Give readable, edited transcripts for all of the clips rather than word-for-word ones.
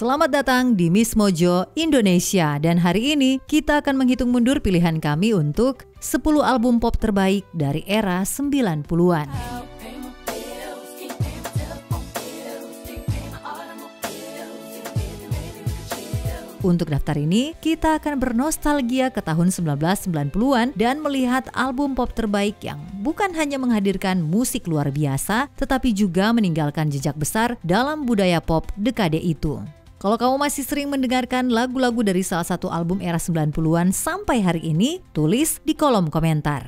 Selamat datang di Miss Mojo Indonesia dan hari ini kita akan menghitung mundur pilihan kami untuk 10 album pop terbaik dari era 90-an. Untuk daftar ini, kita akan bernostalgia ke tahun 1990-an dan melihat album pop terbaik yang bukan hanya menghadirkan musik luar biasa, tetapi juga meninggalkan jejak besar dalam budaya pop dekade itu. Kalau kamu masih sering mendengarkan lagu-lagu dari salah satu album era 90-an sampai hari ini, tulis di kolom komentar.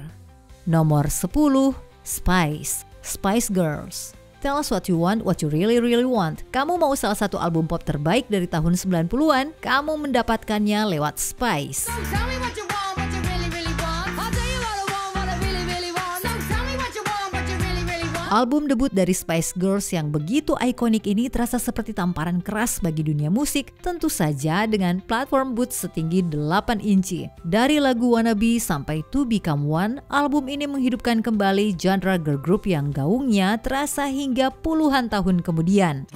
Nomor 10, Spice Girls. Tell us what you want, what you really want. Kamu mau salah satu album pop terbaik dari tahun 90-an? Kamu mendapatkannya lewat Spice. Album debut dari Spice Girls yang begitu ikonik ini terasa seperti tamparan keras bagi dunia musik, tentu saja dengan platform boots setinggi 8 inci. Dari lagu Wannabe sampai To Become One, album ini menghidupkan kembali genre girl group yang gaungnya terasa hingga puluhan tahun kemudian.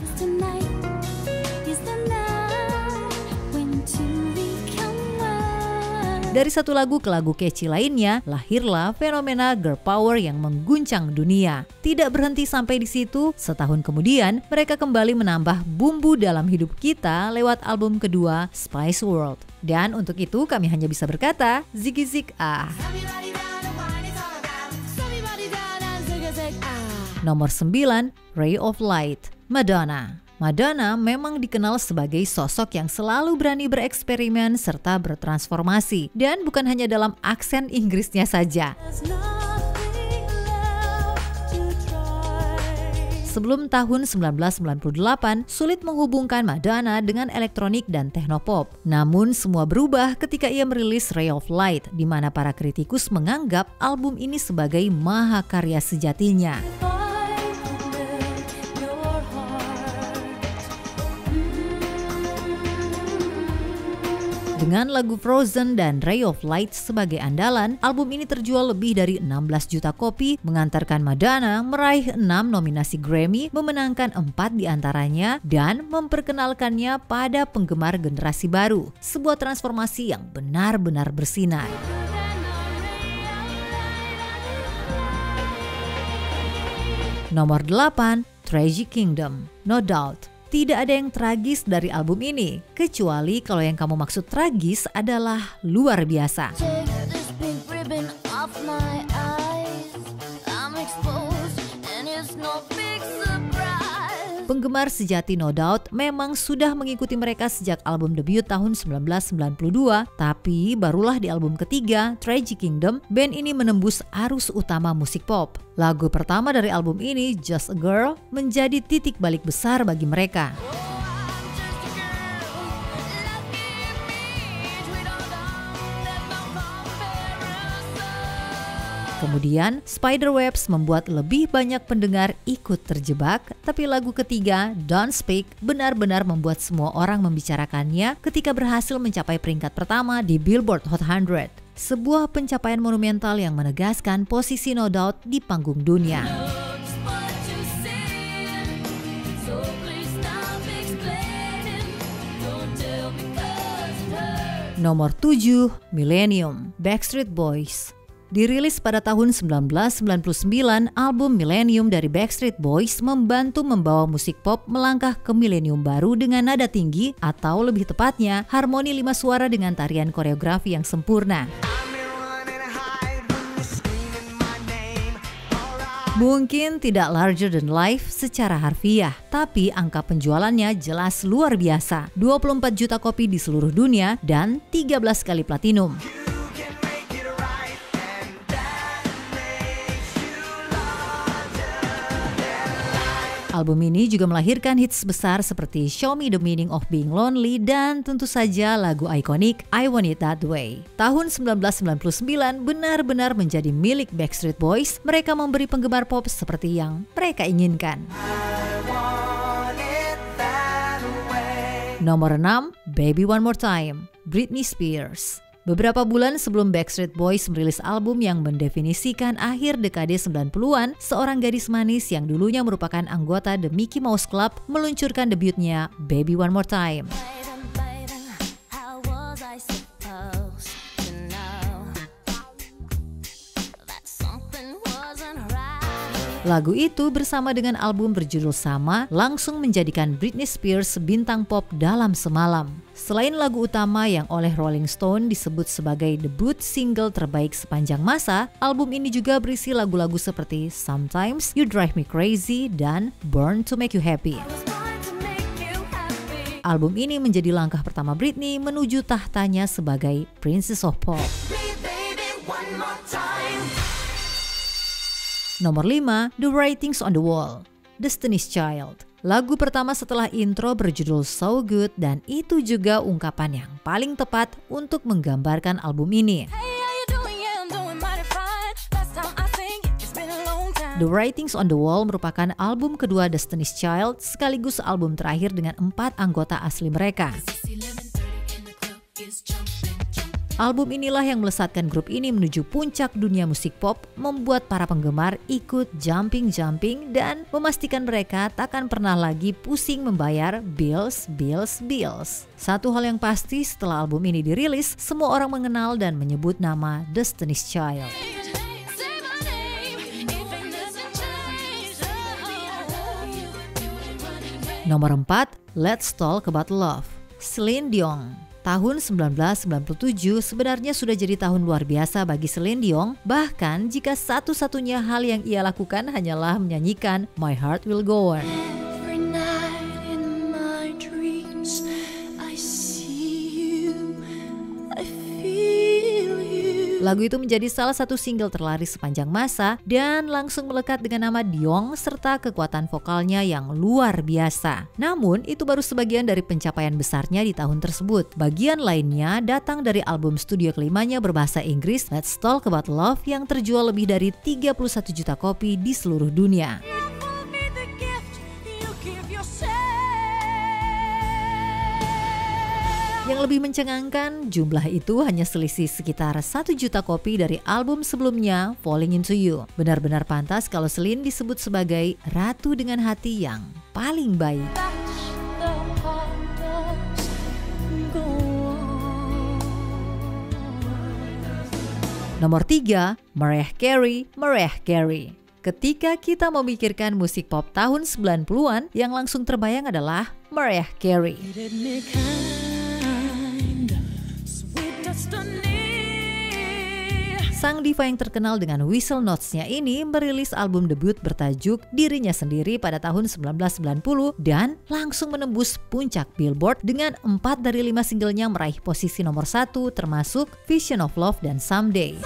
Dari satu lagu ke lagu catchy lainnya, lahirlah fenomena girl power yang mengguncang dunia. Tidak berhenti sampai di situ, setahun kemudian mereka kembali menambah bumbu dalam hidup kita lewat album kedua, Spice World. Dan untuk itu kami hanya bisa berkata, Ziggy Zig ah. Nomor 9, Ray of Light, Madonna. Madonna memang dikenal sebagai sosok yang selalu berani bereksperimen serta bertransformasi. Dan bukan hanya dalam aksen Inggrisnya saja. Sebelum tahun 1998, sulit menghubungkan Madonna dengan elektronik dan teknopop. Namun semua berubah ketika ia merilis Ray of Light, di mana para kritikus menganggap album ini sebagai mahakarya sejatinya. Dengan lagu Frozen dan Ray of Light sebagai andalan, album ini terjual lebih dari 16 juta kopi, mengantarkan Madonna meraih 6 nominasi Grammy, memenangkan 4 diantaranya, dan memperkenalkannya pada penggemar generasi baru. Sebuah transformasi yang benar-benar bersinar. Nomor 8, Tragic Kingdom, No Doubt. Tidak ada yang tragis dari album ini, kecuali kalau yang kamu maksud tragis adalah luar biasa. Penggemar sejati No Doubt memang sudah mengikuti mereka sejak album debut tahun 1992, tapi barulah di album ketiga, Tragic Kingdom, band ini menembus arus utama musik pop. Lagu pertama dari album ini, Just a Girl, menjadi titik balik besar bagi mereka. Kemudian, Spiderwebs membuat lebih banyak pendengar ikut terjebak, tapi lagu ketiga, Don't Speak, benar-benar membuat semua orang membicarakannya ketika berhasil mencapai peringkat pertama di Billboard Hot 100. Sebuah pencapaian monumental yang menegaskan posisi No Doubt di panggung dunia. Nomor 7, Millennium, Backstreet Boys. Dirilis pada tahun 1999, album Millennium dari Backstreet Boys membantu membawa musik pop melangkah ke milenium baru dengan nada tinggi atau lebih tepatnya harmoni 5 suara dengan tarian koreografi yang sempurna. Mungkin tidak larger than life secara harfiah, tapi angka penjualannya jelas luar biasa. 24 juta kopi di seluruh dunia dan 13 kali platinum. Album ini juga melahirkan hits besar seperti Show Me the Meaning of Being Lonely dan tentu saja lagu ikonik I Want It That Way. Tahun 1999 benar-benar menjadi milik Backstreet Boys. Mereka memberi penggemar pop seperti yang mereka inginkan. Nomor 6, Baby One More Time, Britney Spears. Beberapa bulan sebelum Backstreet Boys merilis album yang mendefinisikan akhir dekade 90-an, seorang gadis manis yang dulunya merupakan anggota The Mickey Mouse Club meluncurkan debutnya Baby One More Time. Lagu itu bersama dengan album berjudul sama langsung menjadikan Britney Spears bintang pop dalam semalam. Selain lagu utama yang oleh Rolling Stone disebut sebagai debut single terbaik sepanjang masa, album ini juga berisi lagu-lagu seperti Sometimes You Drive Me Crazy dan Born to Make You Happy. Album ini menjadi langkah pertama Britney menuju tahtanya sebagai Princess of Pop. Nomor 5, The Writings on the Wall, Destiny's Child. Lagu pertama setelah intro berjudul So Good dan itu juga ungkapan yang paling tepat untuk menggambarkan album ini. The Writings on the Wall merupakan album kedua Destiny's Child sekaligus album terakhir dengan 4 anggota asli mereka. Album inilah yang melesatkan grup ini menuju puncak dunia musik pop, membuat para penggemar ikut jumping-jumping dan memastikan mereka takkan pernah lagi pusing membayar bills. Satu hal yang pasti setelah album ini dirilis, semua orang mengenal dan menyebut nama Destiny's Child. Nomor 4, Let's Talk About Love, Celine Dion. Tahun 1997 sebenarnya sudah jadi tahun luar biasa bagi Celine Dion, bahkan jika satu-satunya hal yang ia lakukan hanyalah menyanyikan My Heart Will Go On. Lagu itu menjadi salah satu single terlaris sepanjang masa dan langsung melekat dengan nama Dion serta kekuatan vokalnya yang luar biasa. Namun, itu baru sebagian dari pencapaian besarnya di tahun tersebut. Bagian lainnya datang dari album studio kelimanya berbahasa Inggris, Let's Talk About Love, yang terjual lebih dari 31 juta kopi di seluruh dunia. Yang lebih mencengangkan, jumlah itu hanya selisih sekitar 1 juta kopi dari album sebelumnya, Falling Into You. Benar-benar pantas kalau Celine disebut sebagai ratu dengan hati yang paling baik. Nomor 3, Mariah Carey. Ketika kita memikirkan musik pop tahun 90-an, yang langsung terbayang adalah Mariah Carey. Sang diva yang terkenal dengan whistle notes-nya ini merilis album debut bertajuk Dirinya Sendiri pada tahun 1990 dan langsung menembus puncak Billboard dengan 4 dari 5 singlenya meraih posisi nomor 1 termasuk Vision of Love dan Someday.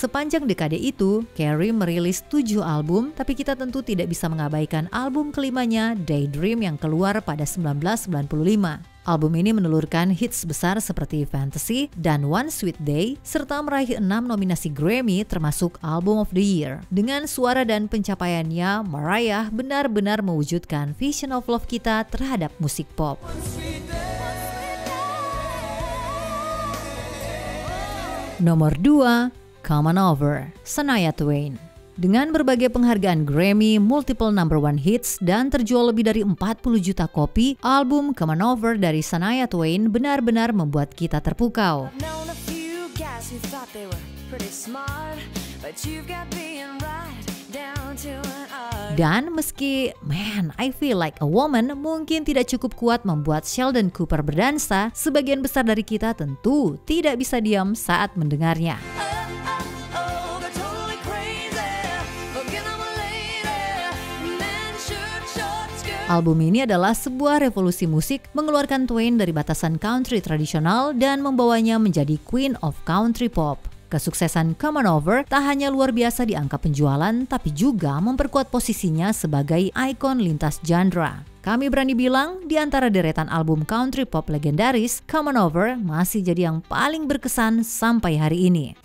Sepanjang dekade itu, Carey merilis 7 album, tapi kita tentu tidak bisa mengabaikan album kelimanya, Daydream, yang keluar pada 1995. Album ini menelurkan hits besar seperti Fantasy dan One Sweet Day, serta meraih 6 nominasi Grammy termasuk Album of the Year. Dengan suara dan pencapaiannya, Mariah benar-benar mewujudkan Vision of Love kita terhadap musik pop. Nomor 2, Come On Over, Shania Twain. Dengan berbagai penghargaan Grammy, multiple number one hits, dan terjual lebih dari 40 juta kopi, album Come On Over dari Shania Twain benar-benar membuat kita terpukau. Dan meski I Feel Like a Woman mungkin tidak cukup kuat membuat Sheldon Cooper berdansa, sebagian besar dari kita tentu tidak bisa diam saat mendengarnya. Album ini adalah sebuah revolusi musik, mengeluarkan Twain dari batasan country tradisional dan membawanya menjadi Queen of Country Pop. Kesuksesan Come On Over tak hanya luar biasa di angka penjualan, tapi juga memperkuat posisinya sebagai ikon lintas genre. Kami berani bilang, di antara deretan album country pop legendaris, Come On Over masih jadi yang paling berkesan sampai hari ini.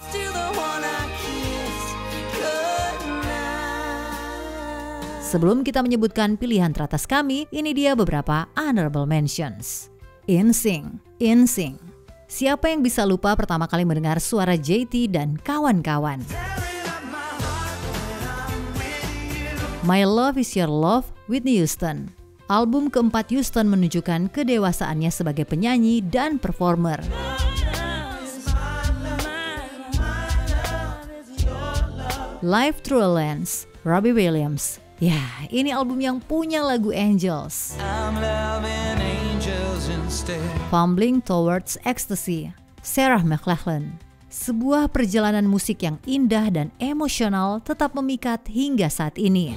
Sebelum kita menyebutkan pilihan teratas kami, ini dia beberapa honorable mentions. NSYNC. NSYNC. Siapa yang bisa lupa pertama kali mendengar suara JT dan kawan-kawan? My Love Is Your Love, Whitney Houston. Album keempat Houston menunjukkan kedewasaannya sebagai penyanyi dan performer. Life Through a Lens, Robbie Williams. Ya, ini album yang punya lagu Angels. Fumbling Towards Ecstasy, Sarah McLachlan. Sebuah perjalanan musik yang indah dan emosional tetap memikat hingga saat ini.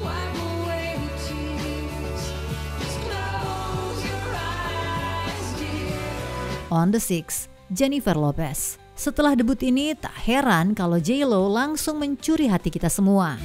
On the Six, Jennifer Lopez. Setelah debut ini, tak heran kalau J.Lo langsung mencuri hati kita semua.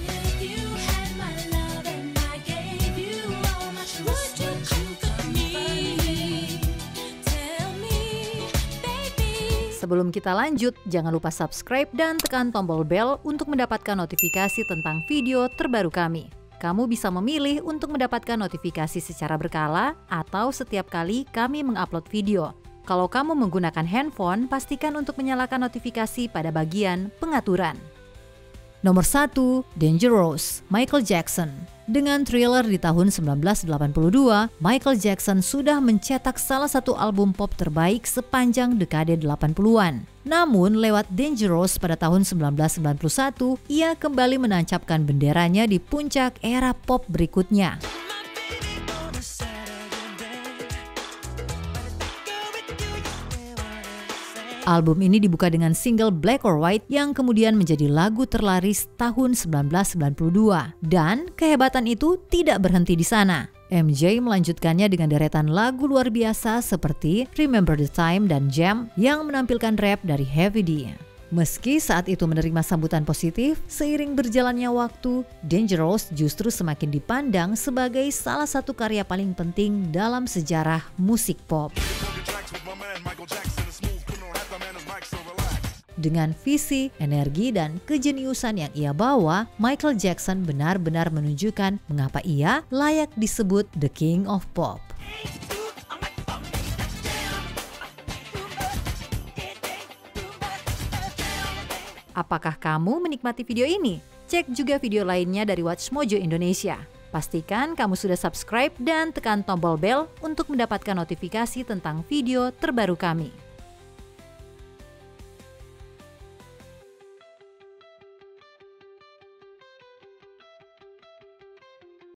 Sebelum kita lanjut, jangan lupa subscribe dan tekan tombol bel untuk mendapatkan notifikasi tentang video terbaru kami. Kamu bisa memilih untuk mendapatkan notifikasi secara berkala atau setiap kali kami mengupload video. Kalau kamu menggunakan handphone, pastikan untuk menyalakan notifikasi pada bagian pengaturan. Nomor 1, Dangerous, Michael Jackson. Dengan Thriller di tahun 1982, Michael Jackson sudah mencetak salah satu album pop terbaik sepanjang dekade 80-an. Namun, lewat Dangerous pada tahun 1991, ia kembali menancapkan benderanya di puncak era pop berikutnya. Album ini dibuka dengan single Black or White yang kemudian menjadi lagu terlaris tahun 1992. Dan kehebatan itu tidak berhenti di sana. MJ melanjutkannya dengan deretan lagu luar biasa seperti Remember the Time dan Jam yang menampilkan rap dari Heavy D. Meski saat itu menerima sambutan positif, seiring berjalannya waktu, Dangerous justru semakin dipandang sebagai salah satu karya paling penting dalam sejarah musik pop. Dengan visi, energi, dan kejeniusan yang ia bawa, Michael Jackson benar-benar menunjukkan mengapa ia layak disebut The King of Pop. Apakah kamu menikmati video ini? Cek juga video lainnya dari Watch Mojo Indonesia. Pastikan kamu sudah subscribe dan tekan tombol bel untuk mendapatkan notifikasi tentang video terbaru kami.